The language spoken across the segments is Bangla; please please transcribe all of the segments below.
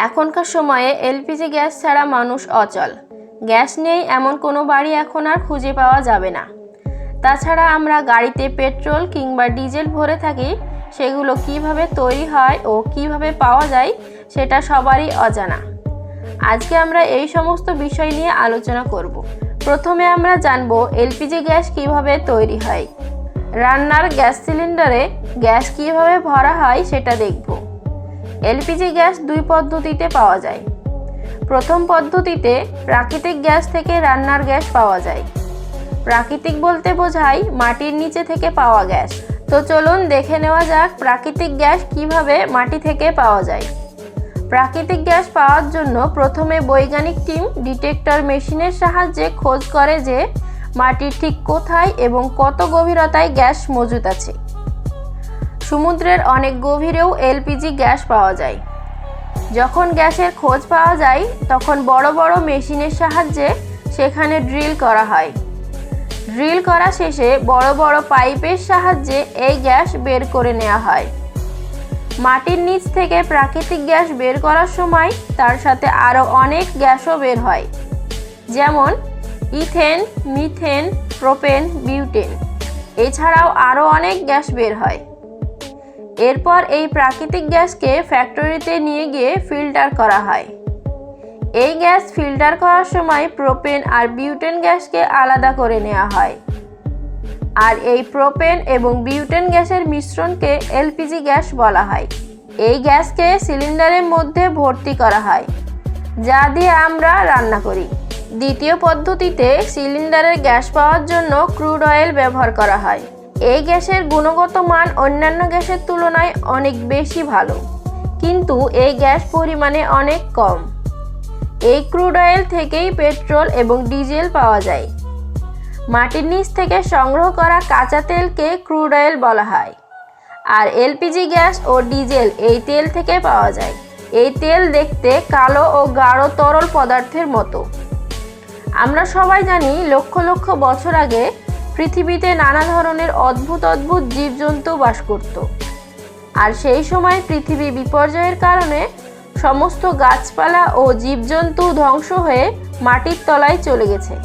এখনকার সময়ে এলপিজি গ্যাস ছাড়া মানুষ অচল। গ্যাস নেই এমন কোনো বাড়ি এখন আর খুঁজে পাওয়া যাবে না। তাছাড়া আমরা গাড়িতে পেট্রোল কিংবা ডিজেল ভরে থাকি, সেগুলো কিভাবে তৈরি হয় ও কিভাবে পাওয়া যায় সেটা সবারই অজানা। আজকে আমরা এই সমস্ত বিষয় নিয়ে আলোচনা করব। প্রথমে আমরা জানব এলপিজি গ্যাস কিভাবে তৈরি হয়। রান্নার গ্যাস সিলিন্ডারে গ্যাস কিভাবে ভরা হয় সেটা দেখব। এলপিজি গ্যাস দুই পদ্ধতিতে পাওয়া যায়। প্রথম পদ্ধতিতে প্রাকৃতিক গ্যাস থেকে রান্নার গ্যাস পাওয়া যায়। প্রাকৃতিক বলতে বোঝায় মাটির নিচে থেকে পাওয়া গ্যাস। তো চলুন দেখে নেওয়া যাক প্রাকৃতিক গ্যাস কিভাবে মাটি থেকে পাওয়া যায়। প্রাকৃতিক গ্যাস পাওয়ার জন্য প্রথমে বৈজ্ঞানিক টিম ডিটেক্টর মেশিনের সাহায্যে খোঁজ করে যে মাটির ঠিক কোথায় এবং কত গভীরতায় গ্যাস মজুদ আছে। সমুদ্রের অনেক গভীরেও এলপিজি গ্যাস পাওয়া যায়। যখন গ্যাসের খোঁজ পাওয়া যায় তখন বড় বড় মেশিনের সাহায্যে সেখানে ড্রিল করা হয়। ড্রিল করা শেষে বড় বড় পাইপের সাহায্যে এই গ্যাস বের করে নেওয়া হয়। মাটির নিচ থেকে প্রাকৃতিক গ্যাস বের করার সময় তার সাথে আরও অনেক গ্যাসও বের হয়, যেমন ইথেন, মিথেন, প্রোপেন, বিউটেন। এছাড়াও আরও অনেক গ্যাস বের হয়। এরপর এই প্রাকৃতিক গ্যাসকে ফ্যাক্টরিতে নিয়ে গিয়ে ফিল্টার করা হয়। এই গ্যাস ফিল্টার করার সময় প্রোপেন আর বিউটেন গ্যাসকে আলাদা করে নেওয়া হয়। আর এই প্রোপেন এবং বিউটেন গ্যাসের মিশ্রণকে এলপিজি গ্যাস বলা হয়। এই গ্যাসকে সিলিন্ডারের মধ্যে ভর্তি করা হয়, যা দিয়ে আমরা রান্না করি। দ্বিতীয় পদ্ধতিতে সিলিন্ডারের গ্যাস পাওয়ার জন্য ক্রুড অয়েল ব্যবহার করা হয়। এই গ্যাসের গুণগত মান অন্যান্য গ্যাসের তুলনায় অনেক বেশি ভালো, কিন্তু এই গ্যাস পরিমাণে অনেক কম। এই ক্রুড অয়েল থেকেই পেট্রোল এবং ডিজেল পাওয়া যায়। মাটির নিচ থেকে সংগ্রহ করা কাঁচা তেলকে ক্রুড অয়েল বলা হয়। আর এলপিজি গ্যাস ও ডিজেল এই তেল থেকে পাওয়া যায়। এই তেল দেখতে কালো ও গাঢ় তরল পদার্থের মতো। আমরা সবাই জানি লক্ষ লক্ষ বছর আগে পৃথিবীতে নানা ধরনের অদ্ভুত অদ্ভুত জীবজন্তু বাস করত। আর সেই সময় পৃথিবী বিপর্যয়ের কারণে সমস্ত গাছপালা ও জীবজন্তু ধ্বংস হয়ে মাটির তলায় চলে গেছে।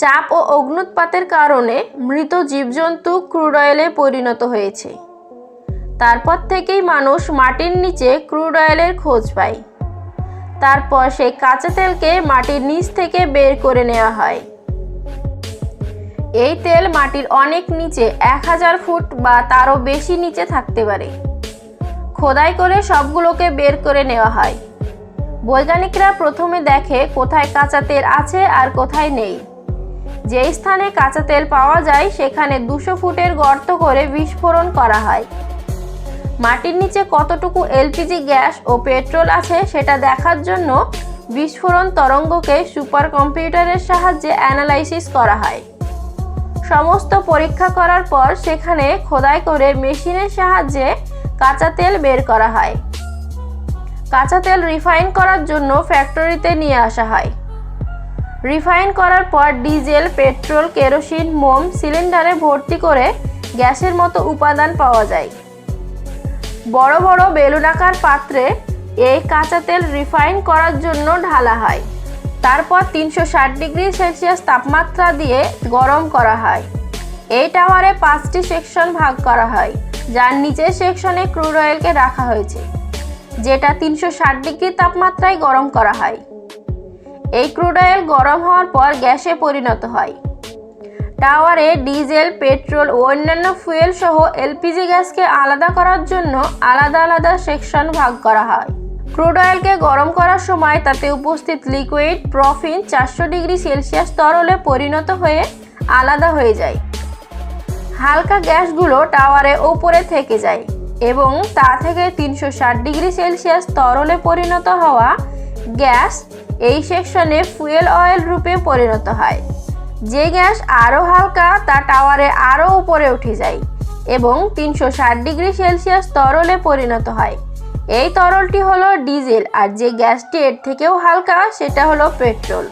চাপ ও অগ্ন্যুৎপাতের কারণে মৃত জীবজন্তু ক্রুড অয়েলে পরিণত হয়েছে। তারপর থেকেই মানুষ মাটির নিচে ক্রুড অয়েলের খোঁজ পায়। তারপর সেই কাঁচা তেলকে মাটির নিচ থেকে বের করে নেওয়া হয়। এই তেল মাটির অনেক নিচে 1000 ফুট বা তারও বেশি নিচে থাকতে পারে। খোদাই করে সবগুলোকে বের করে নেওয়া হয়। বৈজ্ঞানিকরা প্রথমে দেখে কোথায় কাঁচা তেল আছে আর কোথায় নেই। যে স্থানে কাঁচা তেল পাওয়া যায় সেখানে 200 ফুটের গর্ত করে বিস্ফোরণ করা হয়। মাটির নিচে কতটুকু এলপিজি গ্যাস ও পেট্রোল আছে সেটা দেখার জন্য বিস্ফোরণ তরঙ্গকে সুপার কম্পিউটারের সাহায্যে অ্যানালাইসিস করা হয়। সমস্ত পরীক্ষা করার পর সেখানে খোদাই করে মেশিনের সাহায্যে কাঁচা তেল বের করা হয়। কাঁচা তেল রিফাইন করার জন্য ফ্যাক্টরিতে নিয়ে আসা হয়। রিফাইন করার পর ডিজেল, পেট্রোল, কেরোসিন, মোম সিলিন্ডারে ভর্তি করে গ্যাসের মতো উপাদান পাওয়া যায়। বড় বড় বেলুনাকার পাত্রে এই কাঁচা তেল রিফাইন করার জন্য ঢালা হয়। তারপর 360 ডিগ্রি সেলসিয়াস তাপমাত্রা দিয়ে গরম করা হয়। এই টাওয়ারে 5টি সেকশন ভাগ করা হয়, যার নিচের সেকশনে ক্রুড অয়েলকে রাখা হয়েছে, যেটা 360 ডিগ্রি তাপমাত্রায় গরম করা হয়। এই ক্রুড অয়েল গরম হওয়ার পর গ্যাসে পরিণত হয়। টাওয়ারে ডিজেল, পেট্রোল ও অন্যান্য ফুয়েল সহ এলপিজি গ্যাসকে আলাদা করার জন্য আলাদা আলাদা সেকশন ভাগ করা হয়। ক্রুড অয়েলকে গরম করার সময় তাতে উপস্থিত লিকুইড প্রোপিন 400 ডিগ্রি সেলসিয়াস তরলে পরিণত হয়ে আলাদা হয়ে যায়। হালকা গ্যাসগুলো টাওয়ারে ওপরে থেকে যায় এবং তা থেকে 360 ডিগ্রি সেলসিয়াস তরলে পরিণত হওয়া গ্যাস এই সেকশনে ফুয়েল অয়েল রূপে পরিণত হয়। যে গ্যাস আরও হালকা তা টাওয়ারে আরও উপরে উঠে যায় এবং 360 ডিগ্রি সেলসিয়াস তরলে পরিণত হয়। এই তরলটি হলো ডিজেল, আর যে গ্যাসটি এর থেকেও হালকা সেটা হলো পেট্রোল।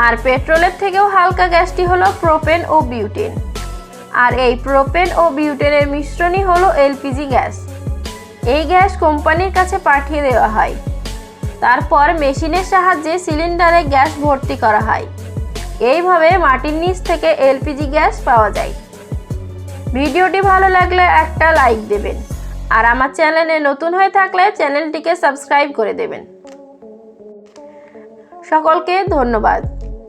আর পেট্রোলের থেকেও হালকা গ্যাসটি হলো প্রোপেন ও বিউটেন। আর এই প্রোপেন ও বিউটেনের মিশ্রণই হলো এলপিজি গ্যাস। এই গ্যাস কোম্পানির কাছে পাঠিয়ে দেওয়া হয়। তারপর মেশিনের সাহায্যে সিলিন্ডারে গ্যাস ভর্তি করা হয়। এইভাবে মাটির নিচ থেকে এলপিজি গ্যাস পাওয়া যায়। ভিডিওটি ভালো লাগলে একটা লাইক দেবেন আর আমার চ্যানেলে নতুন হয়ে থাকলে চ্যানেলটিকে সাবস্ক্রাইব করে দেবেন। সকলকে ধন্যবাদ।